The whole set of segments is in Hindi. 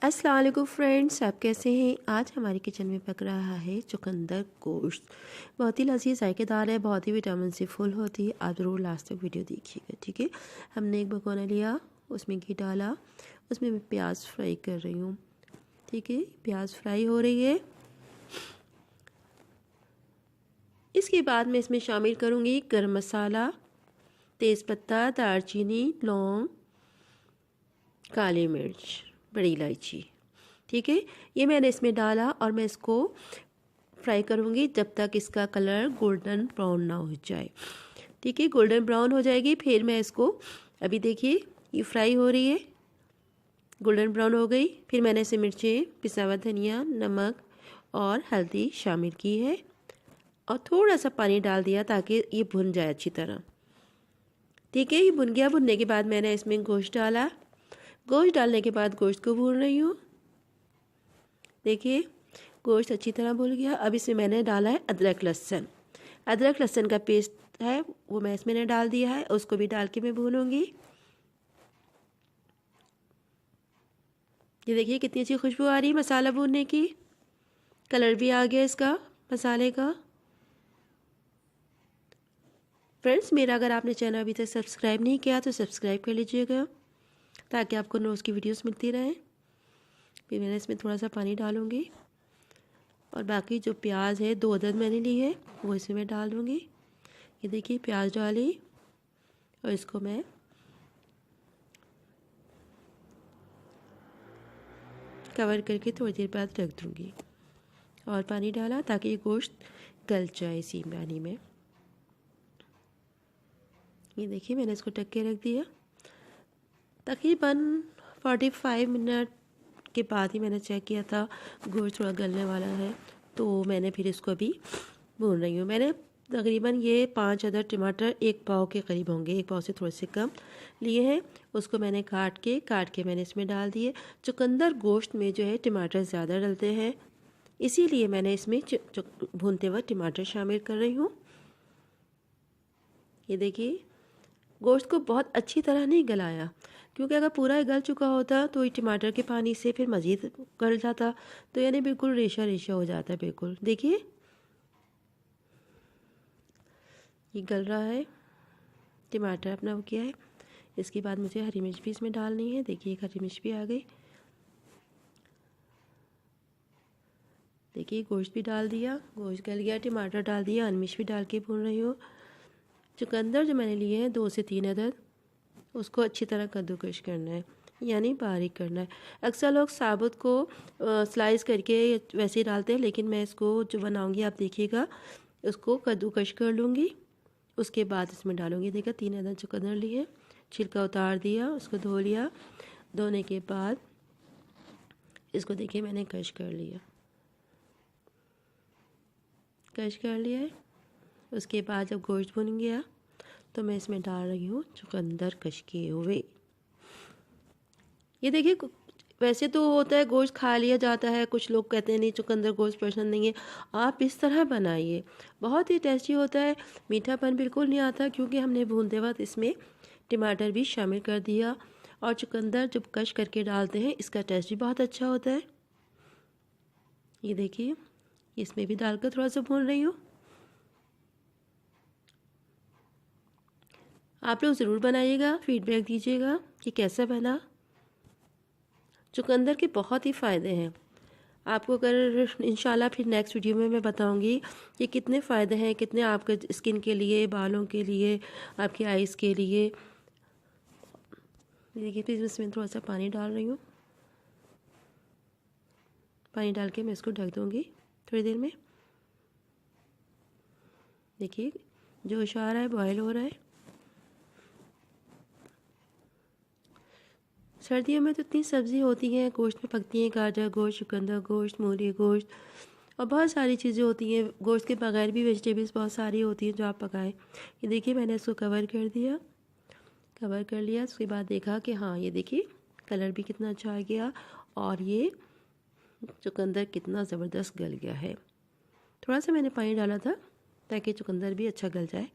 अस्सलाम वालेकुम फ्रेंड्स, आप कैसे हैं। आज हमारी किचन में पक रहा है चुकंदर गोश्त। बहुत ही लजीज जायकेदार है, बहुत ही विटामिन से फुल होती है। आप ज़रूर लास्ट तक वीडियो देखिएगा, ठीक है। हमने एक भगोना लिया, उसमें घी डाला, उसमें मैं प्याज फ्राई कर रही हूँ, ठीक है। प्याज फ्राई हो रही है। इसके बाद मैं इसमें शामिल करूँगी गर्म मसाला, तेज़पत्ता, दालचीनी, लौंग, काली मिर्च, बड़ी इलायची, ठीक है। ये मैंने इसमें डाला और मैं इसको फ्राई करूँगी जब तक इसका कलर गोल्डन ब्राउन ना हो जाए, ठीक है। गोल्डन ब्राउन हो जाएगी फिर मैं इसको, अभी देखिए ये फ्राई हो रही है, गोल्डन ब्राउन हो गई। फिर मैंने इसे मिर्चें, पिसा हुआ धनिया, नमक और हल्दी शामिल की है और थोड़ा सा पानी डाल दिया ताकि ये भुन जाए अच्छी तरह, ठीक है। ये भुन गया। भुनने के बाद मैंने इसमें गोश्त डाला। गोश्त डालने के बाद गोश्त को भून रही हूँ। देखिए गोश्त अच्छी तरह भून गया। अब इसमें मैंने डाला है अदरक लहसुन। अदरक लहसुन का पेस्ट है वो मैं इसमें डाल दिया है, उसको भी डाल के मैं भूनूंगी। ये देखिए कितनी अच्छी खुशबू आ रही है मसाला भूनने की, कलर भी आ गया इसका मसाले का। फ्रेंड्स मेरा अगर आपने चैनल अभी तक सब्सक्राइब नहीं किया तो सब्सक्राइब कर लीजिएगा ताकि आपको रोज़ की वीडियोस मिलती रहें। फिर मैंने इसमें थोड़ा सा पानी डालूंगी और बाकी जो प्याज है 2 अदद मैंने ली है वो इसमें मैं डाल दूँगी। ये देखिए प्याज डाली और इसको मैं कवर करके थोड़ी देर बाद रख दूँगी और पानी डाला ताकि ये गोश्त गल जाए इसी पानी में। ये देखिए मैंने इसको ढक के रख दिया। तकरीबन 45 मिनट के बाद ही मैंने चेक किया था गोश्त थोड़ा गलने वाला है, तो मैंने फिर इसको अभी भून रही हूँ। मैंने तकरीबन ये 5 अदद टमाटर 1 पाव के करीब होंगे, 1 पाव से थोड़े से कम लिए हैं। उसको मैंने काट के मैंने इसमें डाल दिए। चुकंदर गोश्त में जो है टमाटर ज़्यादा डलते हैं, इसीलिए मैंने इसमें भूनते वक्त टमाटर शामिल कर रही हूँ। ये देखिए गोश्त को बहुत अच्छी तरह नहीं गलाया, क्योंकि अगर पूरा गल चुका होता तो ये टमाटर के पानी से फिर मज़ीद गल जाता, तो यानी बिल्कुल रेशा रेशा हो जाता है बिल्कुल। देखिए ये गल रहा है, टमाटर अपना हो गया है। इसके बाद मुझे हरी मिर्च भी इसमें डालनी है। देखिए एक हरी मिर्च भी आ गई। देखिए गोश्त भी डाल दिया, गोश्त गल गया, टमाटर डाल दिया, हरी मिर्च भी डाल के भून रही हूँ। चुकंदर जो मैंने लिए हैं 2 से 3 अदद, उसको अच्छी तरह कद्दूकश करना है, यानी बारीक करना है। अक्सर लोग साबुत को स्लाइस करके वैसे ही डालते हैं, लेकिन मैं इसको जो बनाऊंगी आप देखिएगा, उसको कद्दूकश कर लूँगी, उसके बाद इसमें डालूँगी। देखा 3 अदद चुकंदर लिए, छिलका उतार दिया, उसको धो लिया। धोने के बाद इसको देखिए मैंने कश कर लिया, कश कर लिया है। उसके बाद जब गोश्त भुन गया तो मैं इसमें डाल रही हूँ चुकंदर कश किए हुए। ये देखिए वैसे तो होता है गोश्त खा लिया जाता है, कुछ लोग कहते हैं नहीं चुकंदर गोश्त पसंद नहीं है। आप इस तरह बनाइए, बहुत ही टेस्टी होता है। मीठापन बिल्कुल नहीं आता क्योंकि हमने भूनते वक्त इसमें टमाटर भी शामिल कर दिया, और चुकंदर जब कश करके डालते हैं इसका टेस्ट भी बहुत अच्छा होता है। ये देखिए इसमें भी डालकर थोड़ा सा भून रही हूँ। आप लोग ज़रूर बनाइएगा, फीडबैक दीजिएगा कि कैसा बना। चुकंदर के बहुत ही फ़ायदे हैं। आपको अगर इंशाल्लाह फिर नेक्स्ट वीडियो में मैं बताऊंगी कि कितने फ़ायदे हैं, कितने आपके स्किन के लिए, बालों के लिए, आपकी आइज़ के लिए। देखिए फिर इसमें थोड़ा सा पानी डाल रही हूँ। पानी डाल के मैं इसको ढक दूँगी थोड़ी देर में। देखिए जोश आ रहा है, बॉयल हो रहा है। सर्दियों में तो इतनी सब्ज़ी होती हैं, गोश्त में पकती हैं, गाजर गोश्त, चुकंदर गोश्त, मूली गोश्त और बहुत सारी चीज़ें होती हैं। गोश्त के बगैर भी वेजिटेबल्स बहुत सारी होती हैं जो आप पकाएं। ये देखिए मैंने इसको कवर कर दिया, कवर कर लिया। उसके बाद देखा कि हाँ ये देखिए कलर भी कितना अच्छा आ गया और ये चुकंदर कितना ज़बरदस्त गल गया है। थोड़ा सा मैंने पानी डाला था ताकि चुकंदर भी अच्छा गल जाए।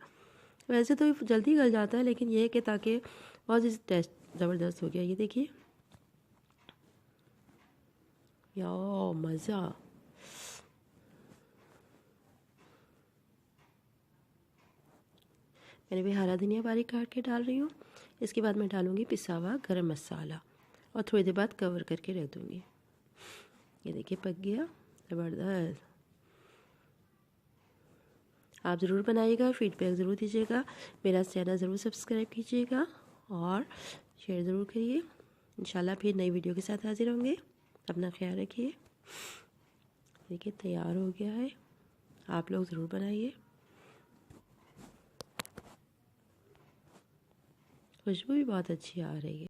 वैसे तो जल्दी गल जाता है, लेकिन ये है कि ताकि बहुत ही टेस्ट ज़बरदस्त हो गया। ये देखिए या मज़ा। मैंने भी हरा धनिया बारीक काट के डाल रही हूँ। इसके बाद मैं डालूँगी पिसा हुआ गरम मसाला और थोड़ी देर बाद कवर करके रख दूँगी। ये देखिए पक गया, ज़बरदस्त। आप ज़रूर बनाइएगा, फीडबैक ज़रूर दीजिएगा, मेरा चैनल ज़रूर सब्सक्राइब कीजिएगा और शेयर ज़रूर करिए। इंशाल्लाह फिर नई वीडियो के साथ हाजिर होंगे। अपना ख्याल रखिए। देखिए तैयार हो गया है, आप लोग ज़रूर बनाइए। खुशबू भी बहुत अच्छी आ रही है।